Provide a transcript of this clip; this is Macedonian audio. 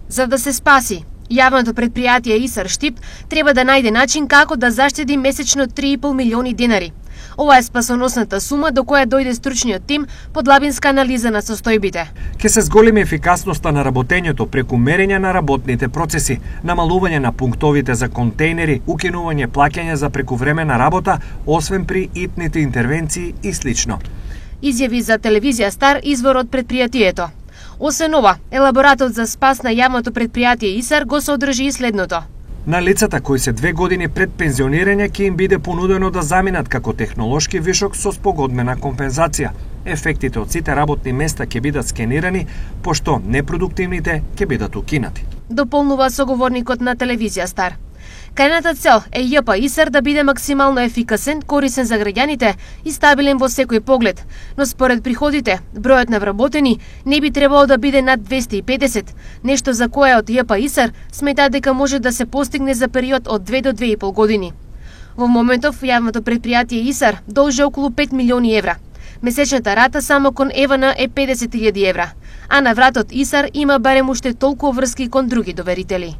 За да се спаси, јавното предпријатие ИСАР Штип треба да најде начин како да заштеди месечно 3,5 милиони денари. Ова е спасоносната сума до која дојде стручниот тим под лабинска анализа на состојбите. Ке се зголеми ефикасноста на работењето преку мерење на работните процеси, намалување на пунктовите за контейнери, укинување плаќање за прекувремена работа, освен при итните интервенции и слично. Изјави за телевизија Стар извор од предпријатието. Освен ова, елаборатот за спас на јавното предпријатие ИСАР го содржи и следното. На лицата кои се 2 години пред пензионирање ќе им биде понудено да заминат како технолошки вишок со спогодмена компензација. Ефектите од сите работни места ќе бидат скенирани, пошто непродуктивните ќе бидат укинати. Дополнува соговорникот на телевизија Стар. Крајната цел е ЈП ИСАР да биде максимално ефикасен, корисен за граѓаните и стабилен во секој поглед, но според приходите, бројот на вработени не би требало да биде над 250, нешто за кое од ЈП ИСАР смета дека може да се постигне за период од 2 до 2,5 години. Во моментов јавното предпријатие ИСАР должи околу 5 милиони евра. Месечната рата само кон ЕВН е 50.000 евра, а на вратот ИСАР има барем уште толку врски кон други доверители.